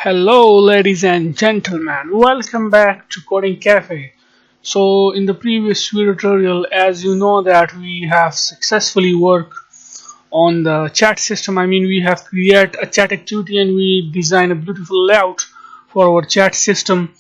Hello ladies and gentlemen, welcome back to Coding Cafe. So in the previous video tutorial, as you know that we have successfully worked on the chat system. We have created a chat activity and we design a beautiful layout for our chat system,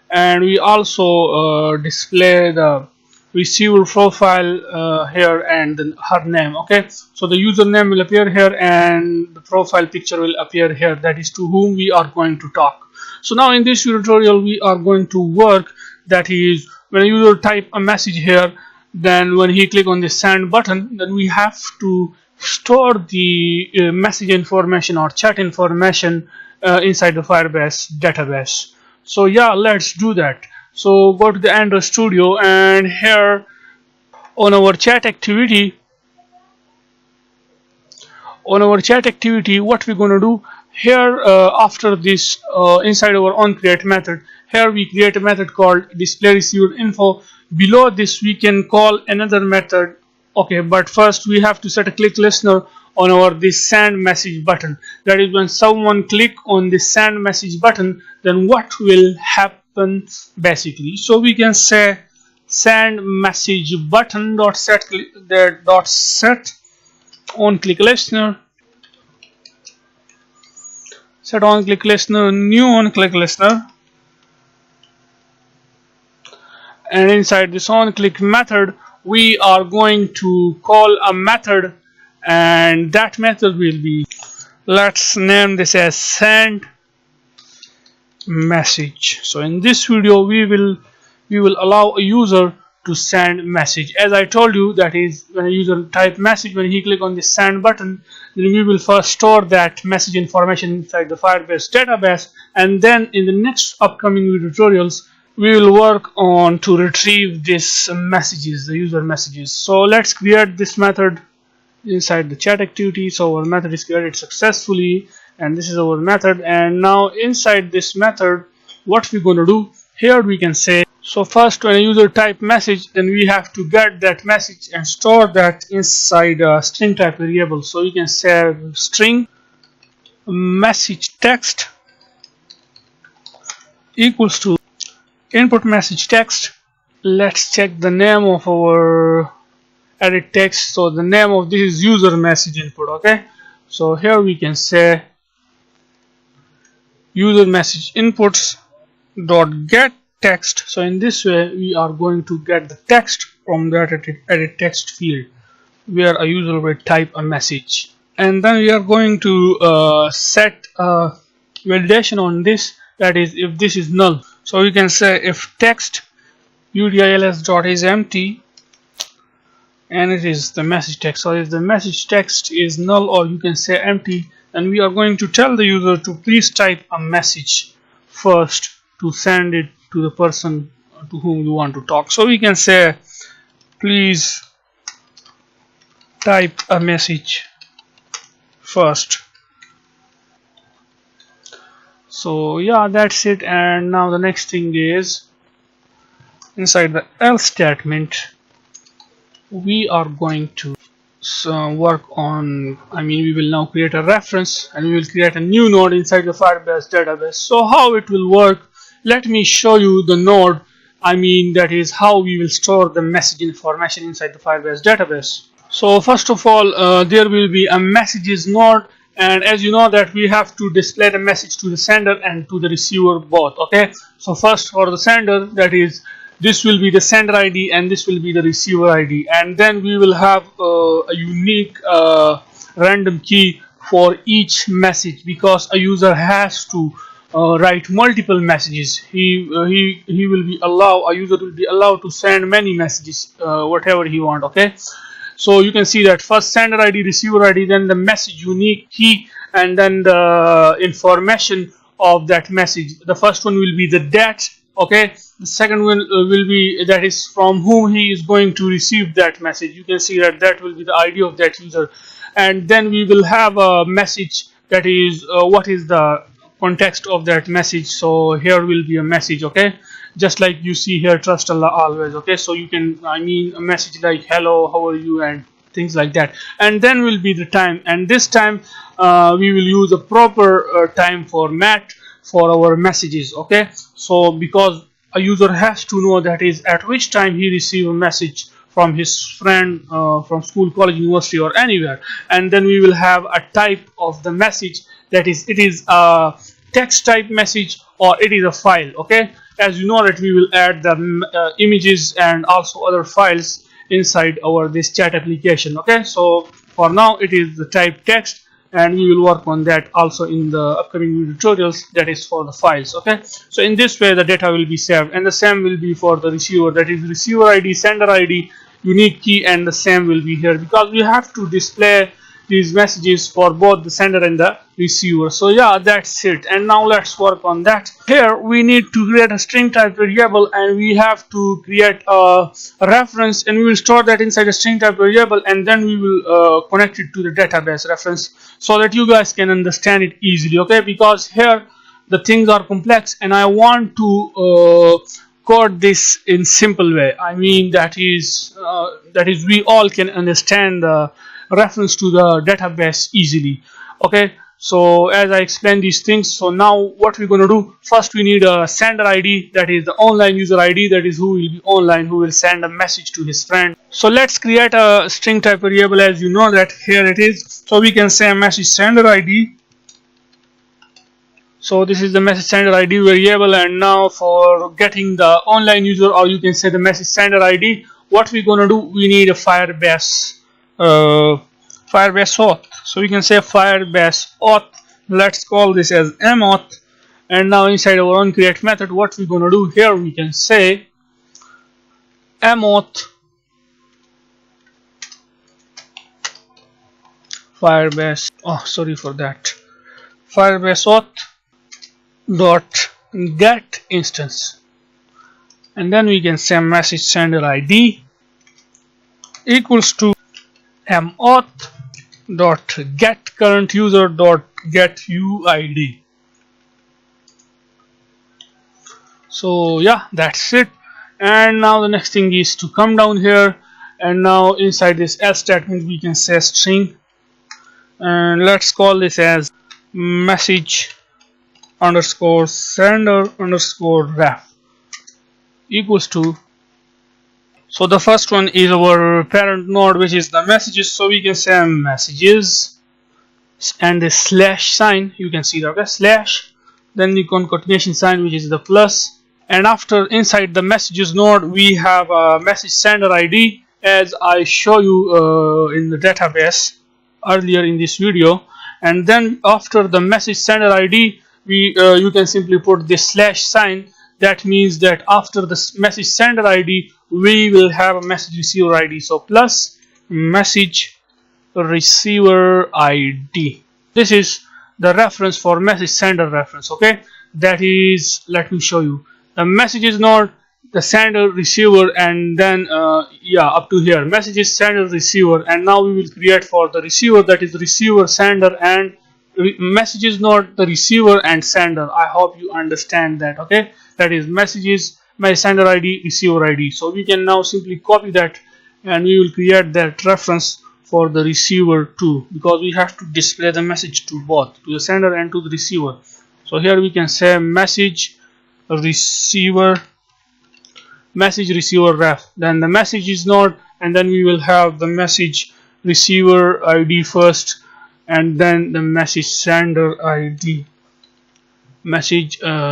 and we also display the receiver profile here and then her name. Okay, so the username will appear here and the profile picture will appear here, that is to whom we are going to talk. So now in this tutorial we are going to work, that is when a user type a message here, then when he click on the send button, then we have to store the message information or chat information inside the Firebase database. So yeah, let's do that. So go to the Android Studio, and here on our chat activity, what we're going to do here, after this, inside our onCreate method, here we create a method called display receiver info. Below this we can call another method. Okay, but first we have to set a click listener on our this send message button. That is, when someone click on the send message button, then what will happen basically. So we can say send message button dot set on click listener, set on click listener, new on click listener, and inside this on click method we are going to call a method, and that method will be, let's name this as send message. So in this video we will allow a user to send message. As I told you, that is when a user type message, when he click on the send button, then we will first store that message information inside the Firebase database, and then in the next upcoming video tutorials we will work on to retrieve these messages, the user messages. So let's create this method inside the chat activity. So our method is created successfully, and this is our method. And now inside this method, what we're going to do here, we can say, so first when a user type message, then we have to get that message and store that inside a string type variable. So you can say string message text equals to input message text. Let's check the name of our edit text. So the name of this is user message input. Okay, so here we can say user message inputs dot get text. So in this way we are going to get the text from that edit text field where a user will type a message, and then we are going to set a validation on this, that is if this is null. So we can say if text udils dot is empty and it is the message text. So if the message text is null, or you can say empty, then we are going to tell the user to please type a message first to send it to the person to whom you want to talk. So we can say please type a message first. So yeah, that's it. And now the next thing is, inside the else statement we are going to work on, we will now create a reference and we will create a new node inside the Firebase database. So how it will work, let me show you the node. That is how we will store the message information inside the Firebase database. So first of all, there will be a messages node, and as you know that we have to display the message to the sender and to the receiver both. Okay, so first for the sender, that is this will be the sender ID and this will be the receiver ID, and then we will have a unique random key for each message, because a user has to write multiple messages. A user will be allowed to send many messages, whatever he want. Okay, so you can see that first sender ID, receiver ID, then the message unique key, and then the information of that message. The first one will be the date. Okay, the second one will be, that is from whom he is going to receive that message. You can see that that will be the ID of that user, and then we will have a message, that is what is the context of that message. So here will be a message. Okay, just like you see here, trust Allah always. Okay, so you can, a message like hello, how are you, and things like that. And then will be the time, and this time we will use a proper time format for our messages. Okay, so because a user has to know that is at which time he receive a message from his friend from school, college, university, or anywhere. And then we will have a type of the message, that is, it is a text type message or it is a file. Okay, as you know that we will add the images and also other files inside our this chat application. Okay, so for now it is the type text, and we will work on that also in the upcoming video tutorials, that is for the files. Okay, so in this way the data will be saved, and the same will be for the receiver, that is receiver ID, sender ID, unique key, and the same will be here, because we have to display these messages for both the sender and the receiver. So yeah, that's it. And now let's work on that. Here we need to create a string type variable, and we have to create a reference, and we will store that inside a string type variable, and then we will connect it to the database reference so that you guys can understand it easily. Okay, because here the things are complex and I want to code this in simple way. I mean that is we all can understand the reference to the database easily. Okay, so as I explained these things, so now what we're going to do, first we need a sender ID, that is the online user ID, that is who will be online, who will send a message to his friend. So let's create a string type variable. As you know that here it is, so we can say message sender ID. So this is the message sender ID variable, and now for getting the online user, or you can say the message sender ID, what we're going to do, we need a Firebase auth. So we can say Firebase auth. Let's call this as mauth, and now inside our own create method, what we're going to do here, we can say mauth Firebase. Oh, sorry for that. Firebase auth dot get instance, and then we can say message sender ID equals to mauth dot get current user dot get UID. So yeah, that's it. And now the next thing is to come down here, and now inside this else statement we can say string, and let's call this as message underscore sender underscore ref equals to, so the first one is our parent node, which is the messages, so we can say messages and the slash sign, you can see that, okay, slash, then the concatenation sign, which is the plus, and after inside the messages node we have a message sender ID, as I show you in the database earlier in this video. And then after the message sender ID, you can simply put this slash sign. That means that after the message sender ID we will have a message receiver ID, so plus message receiver ID. This is the reference for message sender reference. Okay, that is, let me show you, the messages node, the sender, receiver, and then yeah, up to here messages sender receiver. And now we will create for the receiver, that is receiver, sender, and messages node, the receiver and sender. I hope you understand that. Okay, that is messages, my sender ID, receiver ID. So we can now simply copy that, and we will create that reference for the receiver too, because we have to display the message to both, to the sender and to the receiver. So here we can say message receiver ref, then the message is node, and then we will have the message receiver ID first, and then the message sender ID,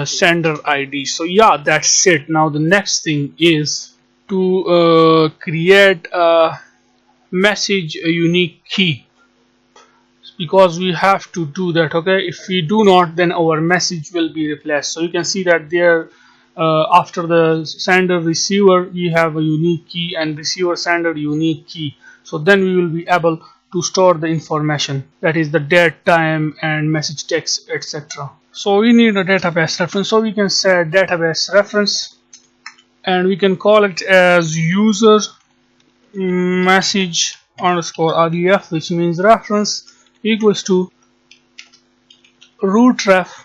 sender ID. So yeah, that's it. Now the next thing is to create a message unique key, because we have to do that. Okay, if we do not, then our message will be replaced. So you can see that there after the sender receiver we have a unique key, and receiver sender unique key. So then we will be able to store the information, that is the date, time, and message text, etc. So we need a database reference, so we can say database reference, and we can call it as user message underscore ref, which means reference, equals to root ref.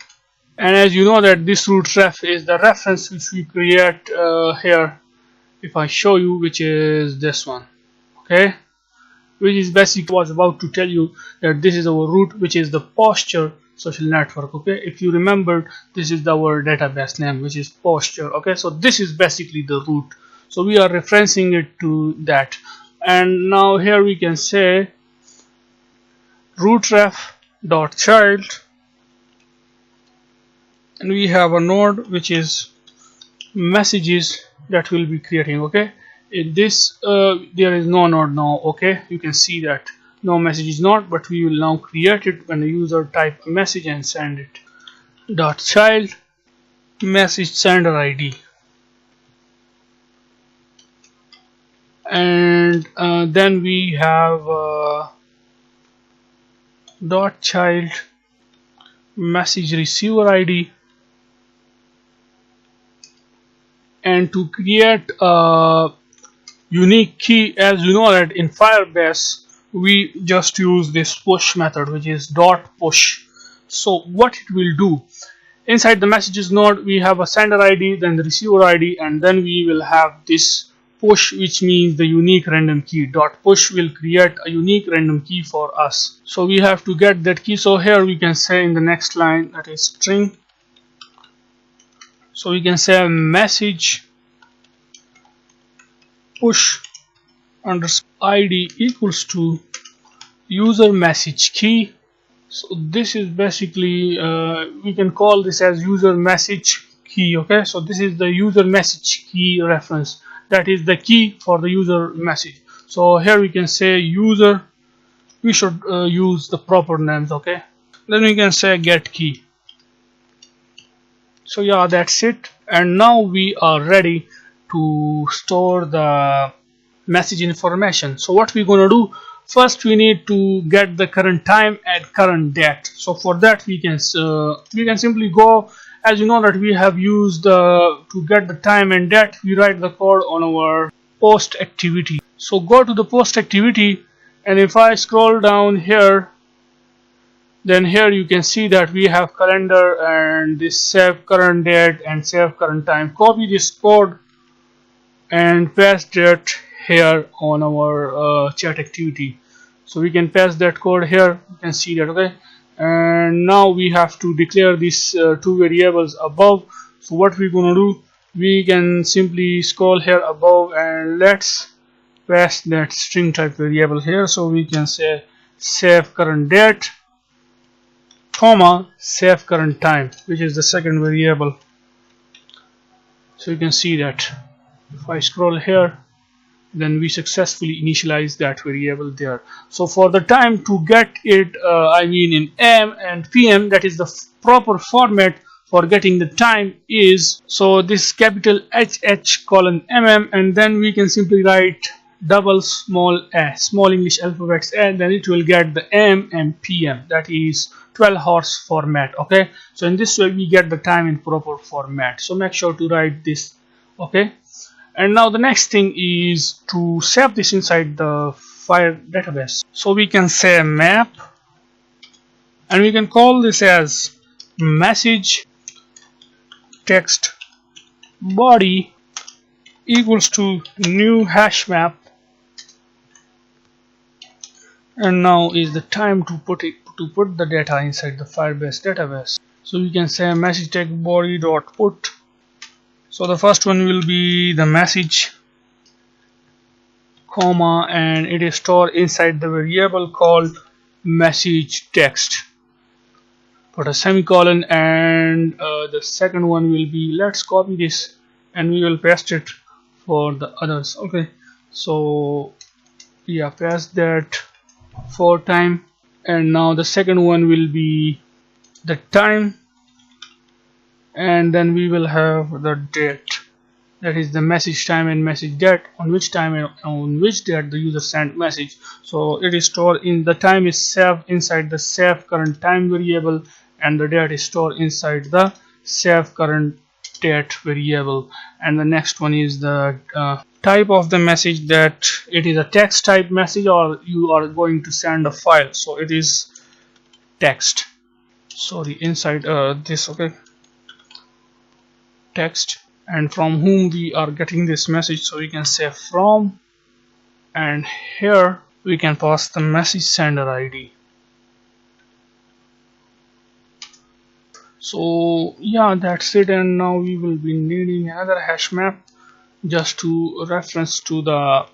And as you know that this root ref is the reference which we create here, if I show you, which is this one. Okay, which is basically was about to tell you that this is our root, which is the posture social network. Okay, if you remembered, this is our database name, which is posture. Okay, so this is basically the root, so we are referencing it to that. And now here we can say rootref.child, and we have a node which is messages that we'll be creating. Okay, in this there is no node now. Okay, you can see that no message is not, but we will now create it when the user type message and send it. Dot child message sender ID, and then we have dot child message receiver ID. And to create a unique key, as you know that in Firebase we just use this push method, which is dot push. So what it will do, inside the messages node we have a sender ID, then the receiver ID, and then we will have this push, which means the unique random key. Dot push will create a unique random key for us, so we have to get that key. So here we can say in the next line, that is string, so we can say message push underscore ID equals to user message key. So this is basically we can call this as user message key. Okay, so this is the user message key reference, that is the key for the user message. So here we can say user, we should use the proper names. Okay, then we can say get key. So yeah, that's it, and now we are ready to store the message information. So what we're gonna do, first we need to get the current time and current date. So for that we can simply go, as you know that we have used to get the time and date, we write the code on our post activity. So go to the post activity, and if I scroll down here, then here you can see that we have calendar and this save current date and save current time. Copy this code and paste it here on our chat activity. So we can paste that code here, you can see that. Okay, and now we have to declare these two variables above. So what we're gonna do, we can simply scroll here above and let's paste that string type variable here. So we can say save current date comma save current time, which is the second variable. So you can see that if I scroll here, then we successfully initialize that variable there. So for the time, to get it I mean in AM and PM, that is the proper format for getting the time is, so this capital HH colon MM, and then we can simply write double small a, small English alphabets, and then it will get the AM and PM, that is 12 hours format. Okay, so in this way we get the time in proper format, so make sure to write this. Okay, and now the next thing is to save this inside the Fire database. So we can say map, and we can call this as message text body equals to new hash map, and now is the time to put the data inside the Firebase database. So we can say message text body dot put. So the first one will be the message comma, and it is stored inside the variable called message text. Put a semicolon, and the second one will be, let's copy this and we will paste it for the others. Okay, so yeah, paste that 4 times, and now the second one will be the time, and then we will have the date, that is the message time and message date, on which time and on which date the user sent message. So it is stored in, the time is saved inside the save current time variable, and the date is stored inside the save current date variable. And the next one is the type of the message, that it is a text type message or you are going to send a file, so it is text. Sorry, inside this. Okay, text, and from whom we are getting this message, so we can say from, and here we can pass the message sender ID. So yeah, that's it. And now we will be needing another hash map just to reference to the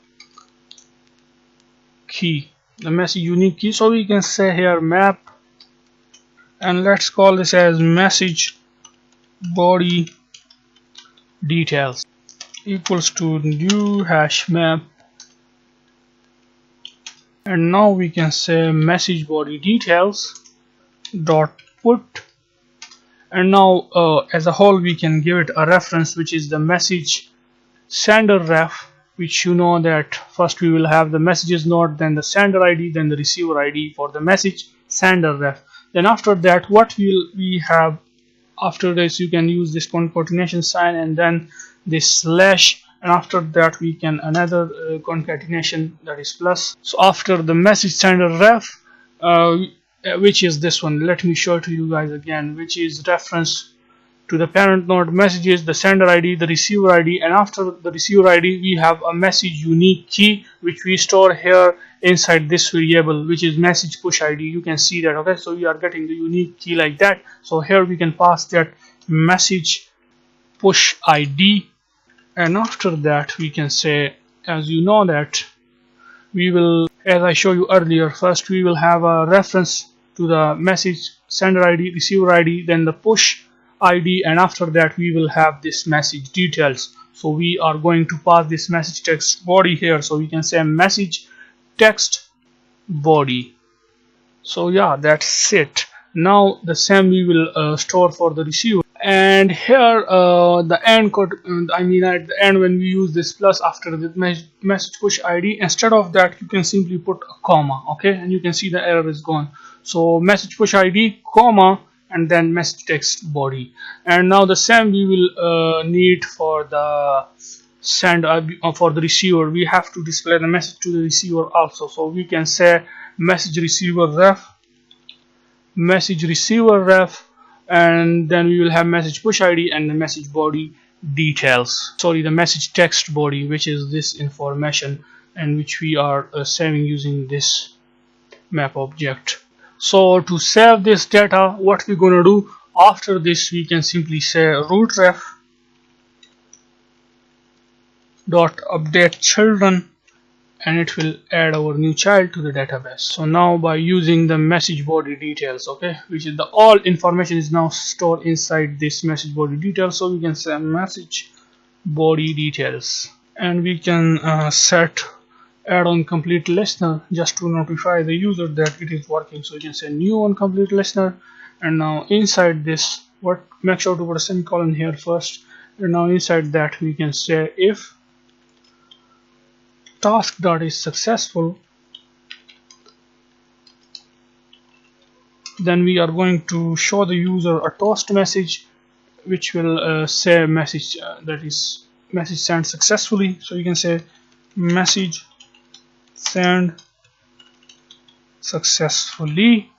key, the message unique key. So we can say here map, and let's call this as message body details equals to new hash map. And now we can say message body details dot put, and now as a whole we can give it a reference, which is the message sender ref, which you know that first we will have the messages node, then the sender ID, then the receiver ID for the message sender ref. Then after that, what will we have after this? You can use this concatenation sign and then this slash, and after that we can another concatenation, that is plus. So after the message sender ref, which is this one, let me show it to you guys again, which is reference to the parent node messages, the sender ID, the receiver ID, and after the receiver ID we have a message unique key which we store here inside this variable, which is message push ID. You can see that. Okay, so we are getting the unique key like that. So here we can pass that message push ID, and after that we can say, as you know that we will, as I showed you earlier, first we will have a reference to the message sender ID, receiver ID, then the push ID, and after that we will have this message details. So we are going to pass this message text body here, so we can say message text body. So yeah, that's it. Now the same we will store for the receiver, and here the end code, I mean at the end when we use this plus after the message push ID, instead of that you can simply put a comma. Okay, and you can see the error is gone. So message push ID comma and then message text body. And now the same we will need for the send for the receiver. We have to display the message to the receiver also, so we can say message receiver ref, and then we will have message push ID and the message body details, sorry, the message text body, which is this information and which we are saving using this map object. So to save this data, what we're gonna do after this, we can simply say root ref dot update children, and it will add our new child to the database. So now by using the message body details, okay, which is the all information is now stored inside this message body details, so we can say message body details, and we can set add on complete listener just to notify the user that it is working. So you can say new on complete listener, and now inside this, make sure to put a semicolon here first, and now inside that we can say if task dot is successful, then we are going to show the user a toast message which will say message that is message sent successfully. So you can say message send successfully,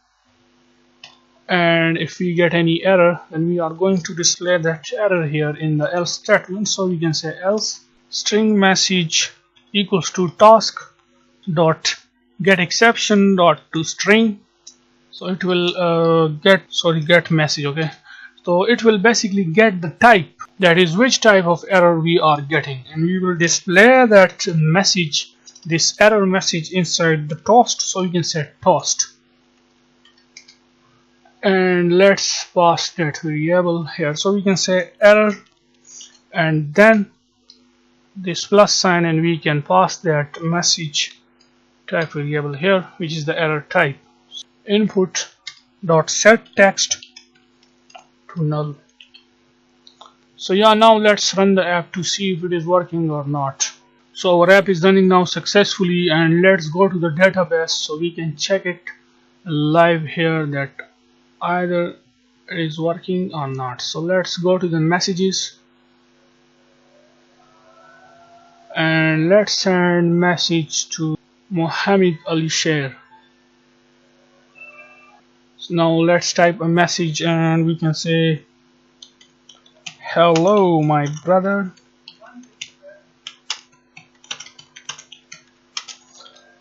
and if we get any error, then we are going to display that error here in the else statement. So we can say else string message equals to task dot get exception dot to string. So it will get message. Okay, so it will basically get the type, that is which type of error we are getting, and we will display that message, this error message, inside the toast. So you can say toast, and let's pass that variable here. So we can say error and then this plus sign, and we can pass that message type variable here, which is the error type. Input dot set text to null. So yeah, now let's run the app to see if it is working or not. So our app is running now successfully, and let's go to the database so we can check it live here that either it is working or not. So let's go to the messages and let's send message to Mohammed Ali Sher. So now let's type a message, and we can say hello my brother,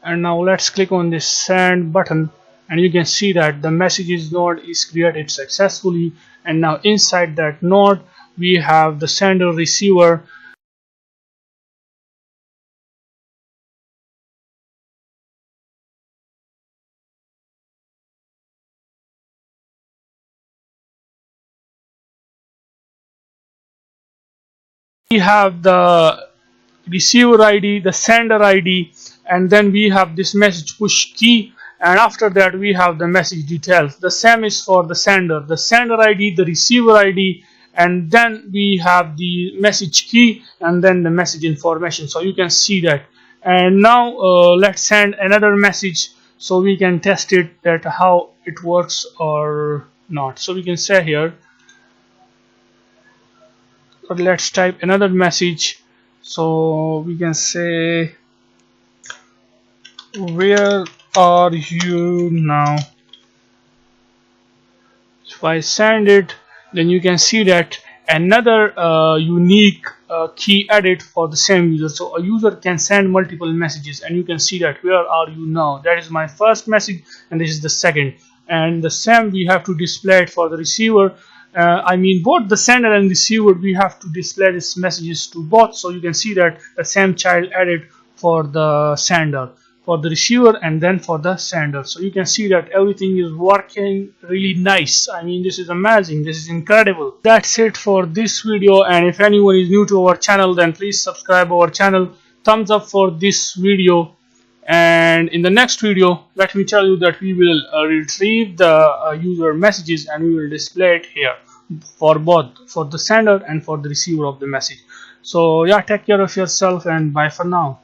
And now let's click on this send button, and you can see that the messages node is created successfully. And now inside that node we have the sender receiver. We have the receiver ID, the sender ID, and then we have this message push key, and after that we have the message details. The same is for the sender ID, the receiver ID, and then we have the message key and then the message information. So you can see that. And now let's send another message so we can test it, that how it works or not. So we can say here, but let's type another message. So we can say, where are you now? If I send it, then you can see that another unique key added for the same user. So a user can send multiple messages, and you can see that, where are you now? That is my first message, and this is the second. And the same we have to display it for the receiver. I mean, both the sender and receiver, we have to display these messages to both. So you can see that the same child added for the sender, for the receiver, and then for the sender. So you can see that everything is working really nice. I mean, this is amazing, this is incredible. That's it for this video, and if anyone is new to our channel, then please subscribe our channel, thumbs up for this video. And in the next video, let me tell you that we will retrieve the user messages, and we will display it here for both, for the sender and for the receiver of the message. So yeah, take care of yourself, and bye for now.